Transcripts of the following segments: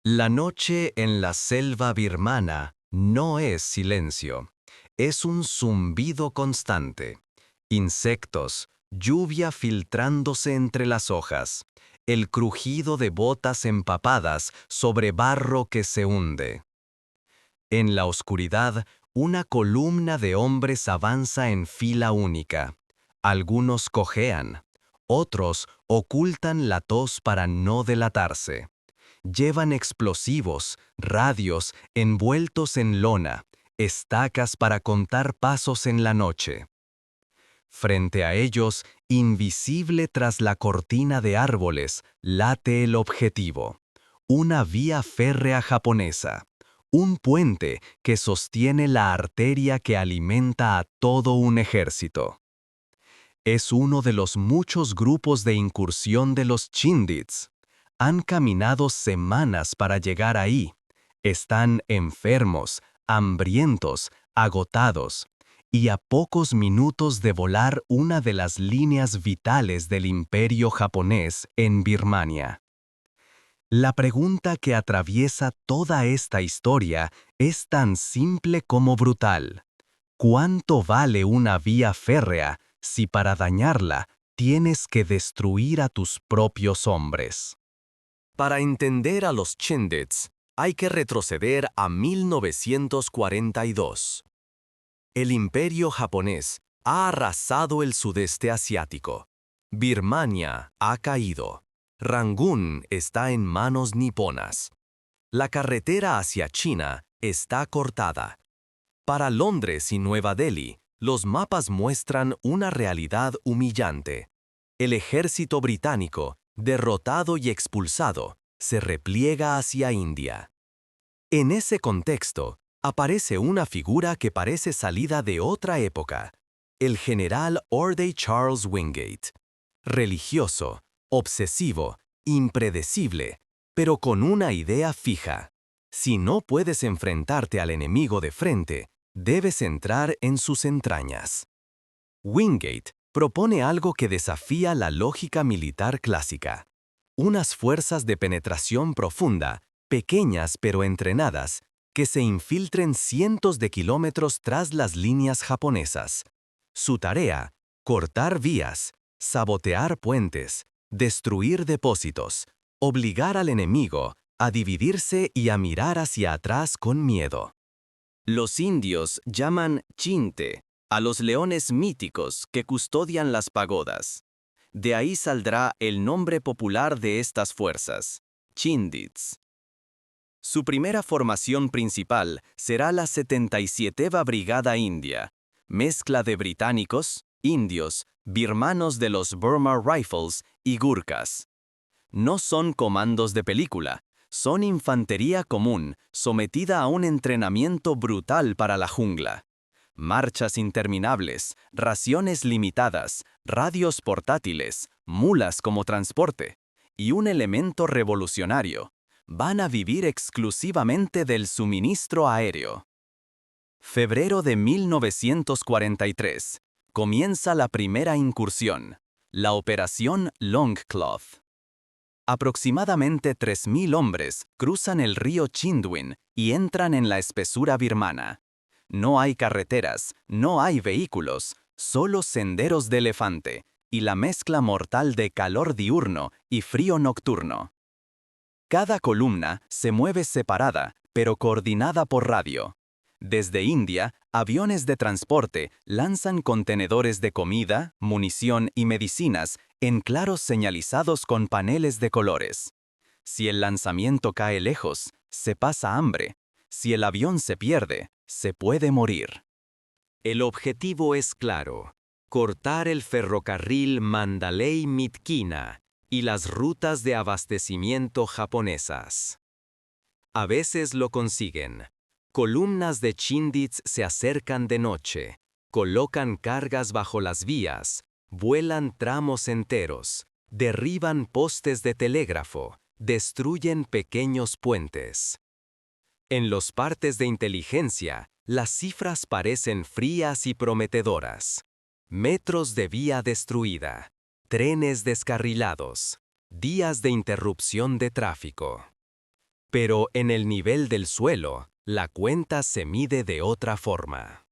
La noche en la selva birmana no es silencio, es un zumbido constante. Insectos, lluvia filtrándose entre las hojas, el crujido de botas empapadas sobre barro que se hunde. En la oscuridad, una columna de hombres avanza en fila única. Algunos cojean, otros ocultan la tos para no delatarse. Llevan explosivos, radios envueltos en lona, estacas para contar pasos en la noche. Frente a ellos, invisible tras la cortina de árboles, late el objetivo. Una vía férrea japonesa. Un puente que sostiene la arteria que alimenta a todo un ejército. Es uno de los muchos grupos de incursión de los Chindits. Han caminado semanas para llegar ahí. Están enfermos, hambrientos, agotados, y a pocos minutos de volar una de las líneas vitales del imperio japonés en Birmania. La pregunta que atraviesa toda esta historia es tan simple como brutal. ¿Cuánto vale una vía férrea si para dañarla tienes que destruir a tus propios hombres? Para entender a los Chindits, hay que retroceder a 1942. El imperio japonés ha arrasado el sudeste asiático. Birmania ha caído. Rangún está en manos niponas. La carretera hacia China está cortada. Para Londres y Nueva Delhi, los mapas muestran una realidad humillante. El ejército británico, derrotado y expulsado, se repliega hacia India. En ese contexto, aparece una figura que parece salida de otra época, el general Orde Charles Wingate. Religioso, obsesivo, impredecible, pero con una idea fija. Si no puedes enfrentarte al enemigo de frente, debes entrar en sus entrañas. Wingate propone algo que desafía la lógica militar clásica. Unas fuerzas de penetración profunda, pequeñas pero entrenadas, que se infiltren cientos de kilómetros tras las líneas japonesas. Su tarea, cortar vías, sabotear puentes, destruir depósitos, obligar al enemigo a dividirse y a mirar hacia atrás con miedo. Los indios llaman chinte a los leones míticos que custodian las pagodas. De ahí saldrá el nombre popular de estas fuerzas, Chindits. Su primera formación principal será la 77ª Brigada India, mezcla de británicos, indios, birmanos de los Burma Rifles y gurkhas. No son comandos de película, son infantería común sometida a un entrenamiento brutal para la jungla. Marchas interminables, raciones limitadas, radios portátiles, mulas como transporte. Y un elemento revolucionario: van a vivir exclusivamente del suministro aéreo. Febrero de 1943. Comienza la primera incursión, la Operación Longcloth. Aproximadamente 3.000 hombres cruzan el río Chindwin y entran en la espesura birmana. No hay carreteras, no hay vehículos, solo senderos de elefante y la mezcla mortal de calor diurno y frío nocturno. Cada columna se mueve separada, pero coordinada por radio. Desde India, aviones de transporte lanzan contenedores de comida, munición y medicinas en claros señalizados con paneles de colores. Si el lanzamiento cae lejos, se pasa hambre. Si el avión se pierde, se puede morir. El objetivo es claro: cortar el ferrocarril Mandalay-Myitkyina y las rutas de abastecimiento japonesas. A veces lo consiguen. Columnas de Chindits se acercan de noche, colocan cargas bajo las vías, vuelan tramos enteros, derriban postes de telégrafo, destruyen pequeños puentes. En los partes de inteligencia, las cifras parecen frías y prometedoras. Metros de vía destruida, trenes descarrilados, días de interrupción de tráfico. Pero en el nivel del suelo, la cuenta se mide de otra forma.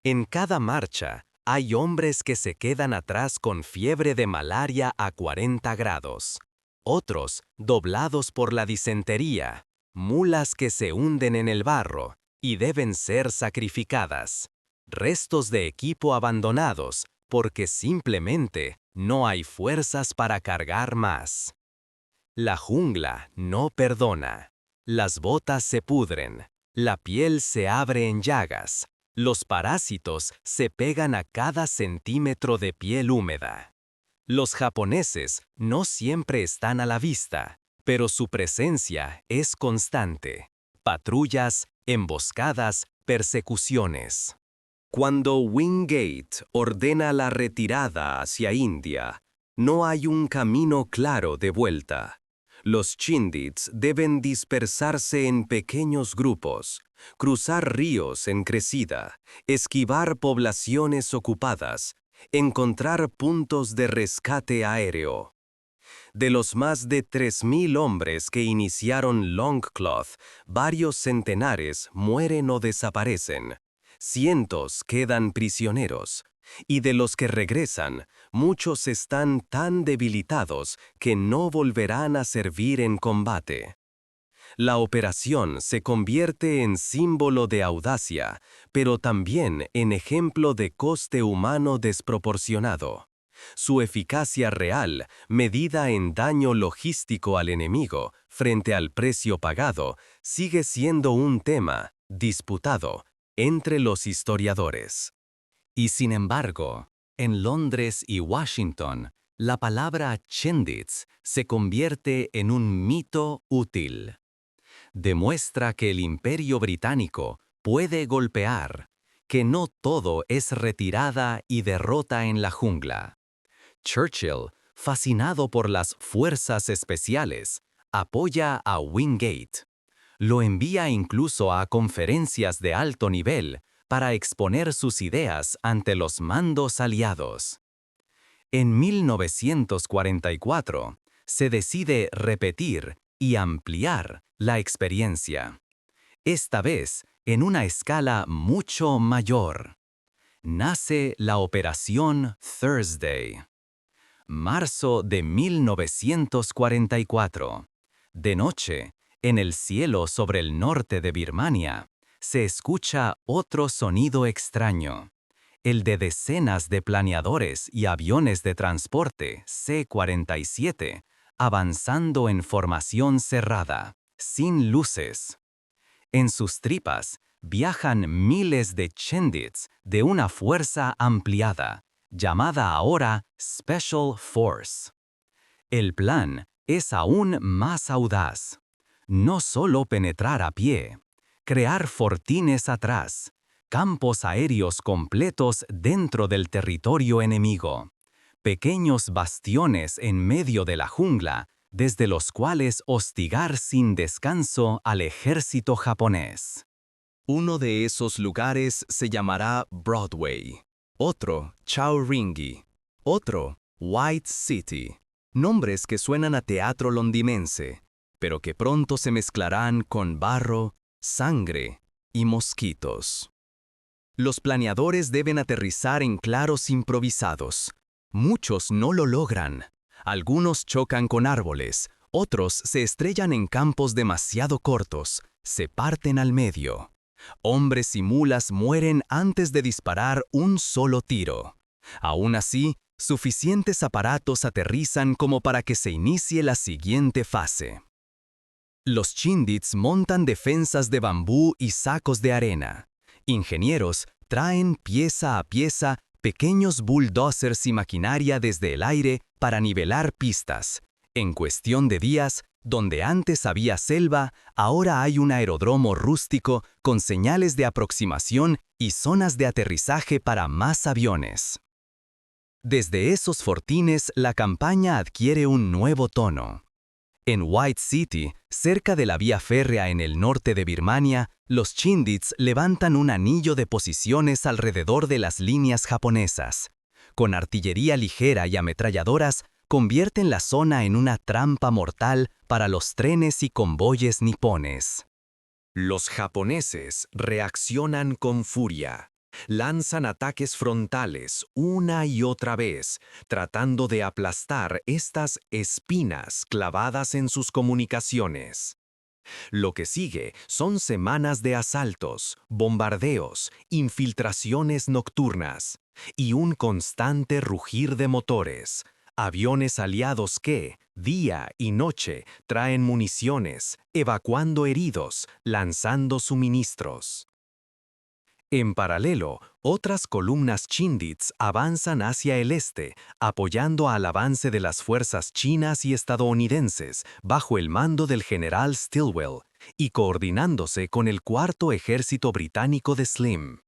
En cada marcha, hay hombres que se quedan atrás con fiebre de malaria a 40 grados. Otros, doblados por la disentería, mulas que se hunden en el barro y deben ser sacrificadas. Restos de equipo abandonados porque simplemente no hay fuerzas para cargar más. La jungla no perdona. Las botas se pudren. La piel se abre en llagas. Los parásitos se pegan a cada centímetro de piel húmeda. Los japoneses no siempre están a la vista, pero su presencia es constante. Patrullas, emboscadas, persecuciones. Cuando Wingate ordena la retirada hacia India, no hay un camino claro de vuelta. Los Chindits deben dispersarse en pequeños grupos, cruzar ríos en crecida, esquivar poblaciones ocupadas, encontrar puntos de rescate aéreo. De los más de 3.000 hombres que iniciaron Longcloth, varios centenares mueren o desaparecen. Cientos quedan prisioneros. Y de los que regresan, muchos están tan debilitados que no volverán a servir en combate. La operación se convierte en símbolo de audacia, pero también en ejemplo de coste humano desproporcionado. Su eficacia real, medida en daño logístico al enemigo frente al precio pagado, sigue siendo un tema disputado entre los historiadores. Y sin embargo, en Londres y Washington, la palabra Chindits se convierte en un mito útil. Demuestra que el Imperio Británico puede golpear, que no todo es retirada y derrota en la jungla. Churchill, fascinado por las fuerzas especiales, apoya a Wingate. Lo envía incluso a conferencias de alto nivel para exponer sus ideas ante los mandos aliados. En 1944, se decide repetir y ampliar la experiencia. Esta vez, en una escala mucho mayor. Nace la Operación Thursday. Marzo de 1944. De noche, en el cielo sobre el norte de Birmania, se escucha otro sonido extraño, el de decenas de planeadores y aviones de transporte C-47 avanzando en formación cerrada, sin luces. En sus tripas viajan miles de Chindits de una fuerza ampliada, llamada ahora Special Force. El plan es aún más audaz. No solo penetrar a pie, crear fortines atrás, campos aéreos completos dentro del territorio enemigo, pequeños bastiones en medio de la jungla, desde los cuales hostigar sin descanso al ejército japonés. Uno de esos lugares se llamará Broadway, otro Chowringhee, otro White City, nombres que suenan a teatro londinense, pero que pronto se mezclarán con barro, sangre y mosquitos. Los planeadores deben aterrizar en claros improvisados. Muchos no lo logran. Algunos chocan con árboles, otros se estrellan en campos demasiado cortos, se parten al medio. Hombres y mulas mueren antes de disparar un solo tiro. Aún así, suficientes aparatos aterrizan como para que se inicie la siguiente fase. Los Chindits montan defensas de bambú y sacos de arena. Ingenieros traen pieza a pieza pequeños bulldozers y maquinaria desde el aire para nivelar pistas. En cuestión de días, donde antes había selva, ahora hay un aeródromo rústico con señales de aproximación y zonas de aterrizaje para más aviones. Desde esos fortines, la campaña adquiere un nuevo tono. En White City, cerca de la vía férrea en el norte de Birmania, los Chindits levantan un anillo de posiciones alrededor de las líneas japonesas. Con artillería ligera y ametralladoras, convierten la zona en una trampa mortal para los trenes y convoyes nipones. Los japoneses reaccionan con furia. Lanzan ataques frontales una y otra vez, tratando de aplastar estas espinas clavadas en sus comunicaciones. Lo que sigue son semanas de asaltos, bombardeos, infiltraciones nocturnas y un constante rugir de motores. Aviones aliados que, día y noche, traen municiones, evacuando heridos, lanzando suministros. En paralelo, otras columnas Chindits avanzan hacia el este, apoyando al avance de las fuerzas chinas y estadounidenses bajo el mando del general Stilwell y coordinándose con el Cuarto Ejército Británico de Slim.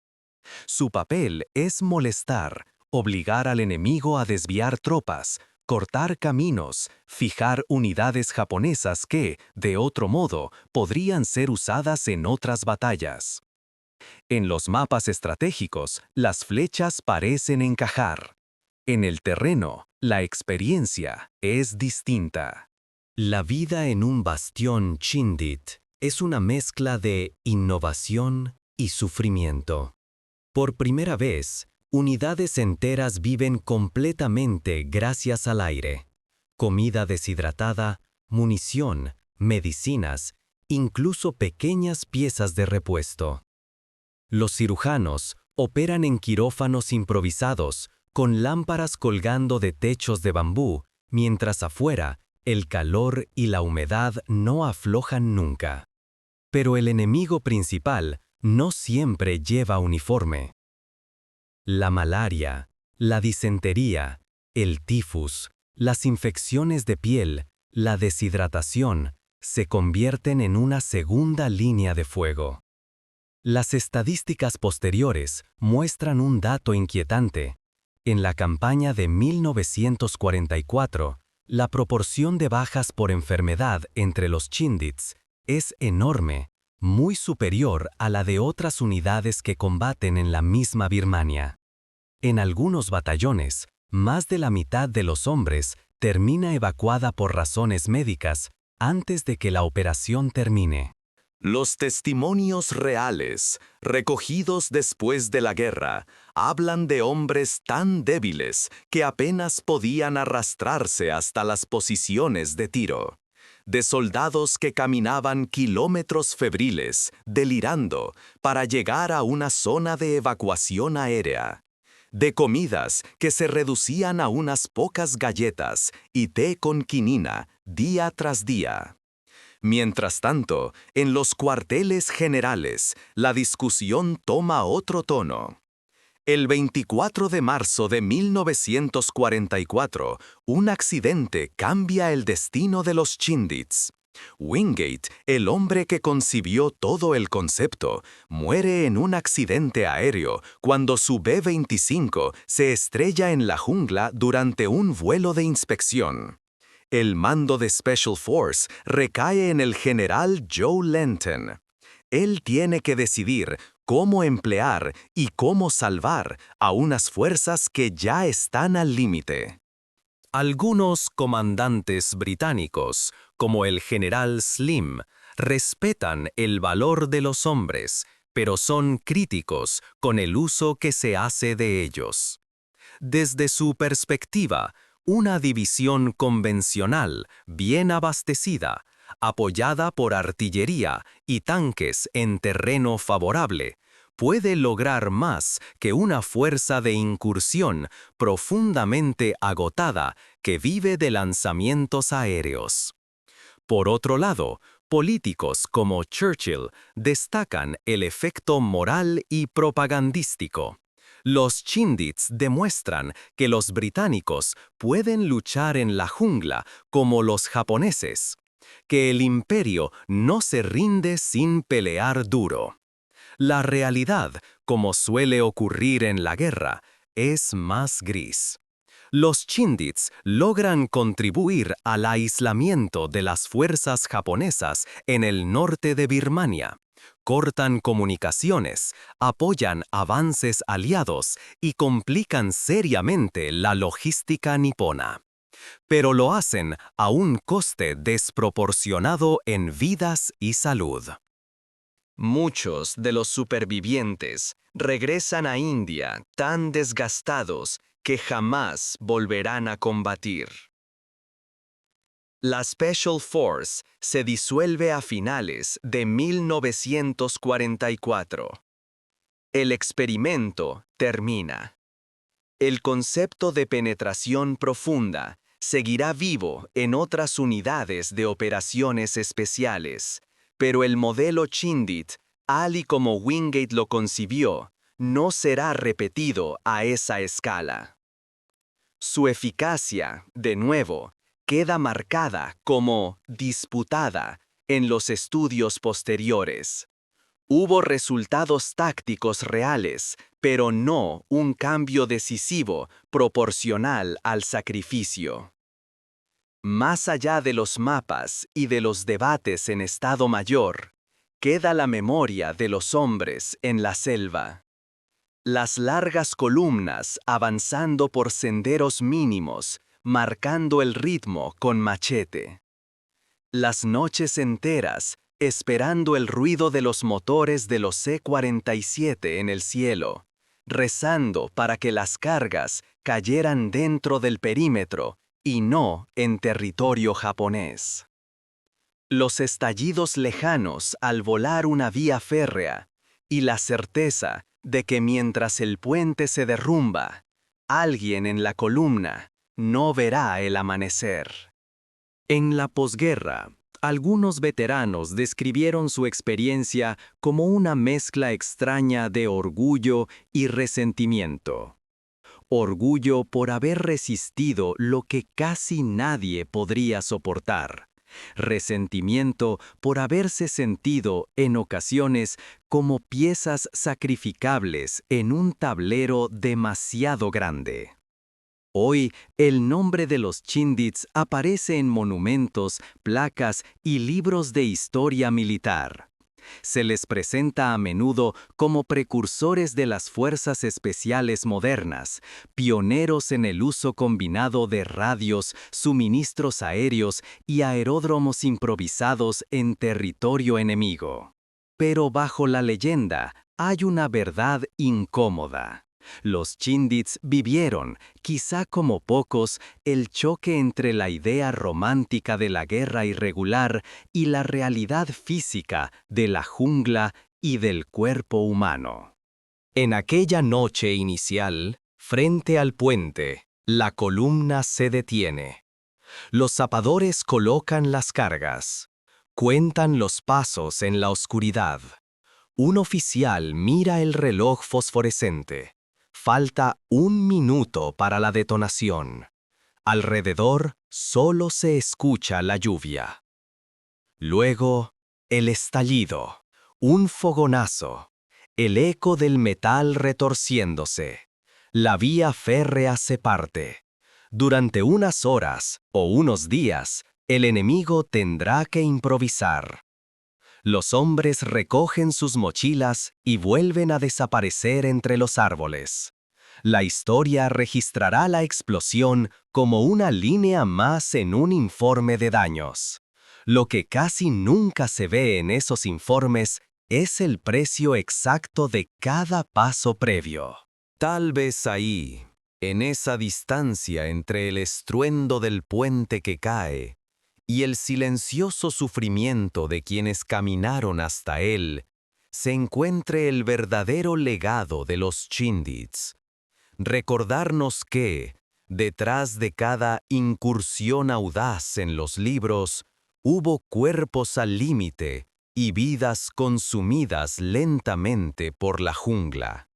Su papel es molestar, obligar al enemigo a desviar tropas, cortar caminos, fijar unidades japonesas que, de otro modo, podrían ser usadas en otras batallas. En los mapas estratégicos, las flechas parecen encajar. En el terreno, la experiencia es distinta. La vida en un bastión Chindit es una mezcla de innovación y sufrimiento. Por primera vez, unidades enteras viven completamente gracias al aire. Comida deshidratada, munición, medicinas, incluso pequeñas piezas de repuesto. Los cirujanos operan en quirófanos improvisados, con lámparas colgando de techos de bambú, mientras afuera, el calor y la humedad no aflojan nunca. Pero el enemigo principal no siempre lleva uniforme. La malaria, la disentería, el tifus, las infecciones de piel, la deshidratación, se convierten en una segunda línea de fuego. Las estadísticas posteriores muestran un dato inquietante. En la campaña de 1944, la proporción de bajas por enfermedad entre los Chindits es enorme, muy superior a la de otras unidades que combaten en la misma Birmania. En algunos batallones, más de la mitad de los hombres termina evacuada por razones médicas antes de que la operación termine. Los testimonios reales, recogidos después de la guerra, hablan de hombres tan débiles que apenas podían arrastrarse hasta las posiciones de tiro, de soldados que caminaban kilómetros febriles, delirando, para llegar a una zona de evacuación aérea, de comidas que se reducían a unas pocas galletas y té con quinina día tras día. Mientras tanto, en los cuarteles generales, la discusión toma otro tono. El 24 de marzo de 1944, un accidente cambia el destino de los Chindits. Wingate, el hombre que concibió todo el concepto, muere en un accidente aéreo cuando su B-25 se estrella en la jungla durante un vuelo de inspección. El mando de Special Force recae en el general Joe Lenton. Él tiene que decidir cómo emplear y cómo salvar a unas fuerzas que ya están al límite. Algunos comandantes británicos, como el general Slim, respetan el valor de los hombres, pero son críticos con el uso que se hace de ellos. Desde su perspectiva, una división convencional, bien abastecida, apoyada por artillería y tanques en terreno favorable, puede lograr más que una fuerza de incursión profundamente agotada que vive de lanzamientos aéreos. Por otro lado, políticos como Churchill destacan el efecto moral y propagandístico. Los Chindits demuestran que los británicos pueden luchar en la jungla como los japoneses, que el imperio no se rinde sin pelear duro. La realidad, como suele ocurrir en la guerra, es más gris. Los Chindits logran contribuir al aislamiento de las fuerzas japonesas en el norte de Birmania. Cortan comunicaciones, apoyan avances aliados y complican seriamente la logística nipona. pero lo hacen a un coste desproporcionado en vidas y salud. Muchos de los supervivientes regresan a India tan desgastados que jamás volverán a combatir. La Special Force se disuelve a finales de 1944. El experimento termina. El concepto de penetración profunda seguirá vivo en otras unidades de operaciones especiales, pero el modelo Chindit, al y como Wingate lo concibió, no será repetido a esa escala. Su eficacia, de nuevo, queda marcada como disputada en los estudios posteriores. Hubo resultados tácticos reales, pero no un cambio decisivo proporcional al sacrificio. Más allá de los mapas y de los debates en Estado Mayor, queda la memoria de los hombres en la selva. Las largas columnas avanzando por senderos mínimos, marcando el ritmo con machete. Las noches enteras, esperando el ruido de los motores de los C-47 en el cielo, rezando para que las cargas cayeran dentro del perímetro y no en territorio japonés. Los estallidos lejanos al volar una vía férrea y la certeza de que mientras el puente se derrumba, alguien en la columna no verá el amanecer. En la posguerra, algunos veteranos describieron su experiencia como una mezcla extraña de orgullo y resentimiento. Orgullo por haber resistido lo que casi nadie podría soportar. Resentimiento por haberse sentido, en ocasiones, como piezas sacrificables en un tablero demasiado grande. Hoy, el nombre de los Chindits aparece en monumentos, placas y libros de historia militar. Se les presenta a menudo como precursores de las fuerzas especiales modernas, pioneros en el uso combinado de radios, suministros aéreos y aeródromos improvisados en territorio enemigo. Pero bajo la leyenda hay una verdad incómoda. Los Chindits vivieron, quizá como pocos, el choque entre la idea romántica de la guerra irregular y la realidad física de la jungla y del cuerpo humano. En aquella noche inicial, frente al puente, la columna se detiene. Los zapadores colocan las cargas. Cuentan los pasos en la oscuridad. Un oficial mira el reloj fosforescente. Falta 1 minuto para la detonación. Alrededor solo se escucha la lluvia. Luego, el estallido, un fogonazo, el eco del metal retorciéndose. La vía férrea se parte. Durante unas horas o unos días, el enemigo tendrá que improvisar. Los hombres recogen sus mochilas y vuelven a desaparecer entre los árboles. La historia registrará la explosión como una línea más en un informe de daños. Lo que casi nunca se ve en esos informes es el precio exacto de cada paso previo. Tal vez ahí, en esa distancia entre el estruendo del puente que cae y el silencioso sufrimiento de quienes caminaron hasta él, se encuentre el verdadero legado de los Chindits. Recordarnos que, detrás de cada incursión audaz en los libros, hubo cuerpos al límite y vidas consumidas lentamente por la jungla.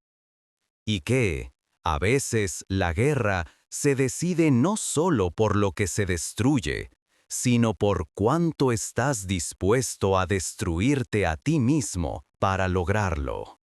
Y que, a veces, la guerra se decide no solo por lo que se destruye, sino por cuánto estás dispuesto a destruirte a ti mismo para lograrlo.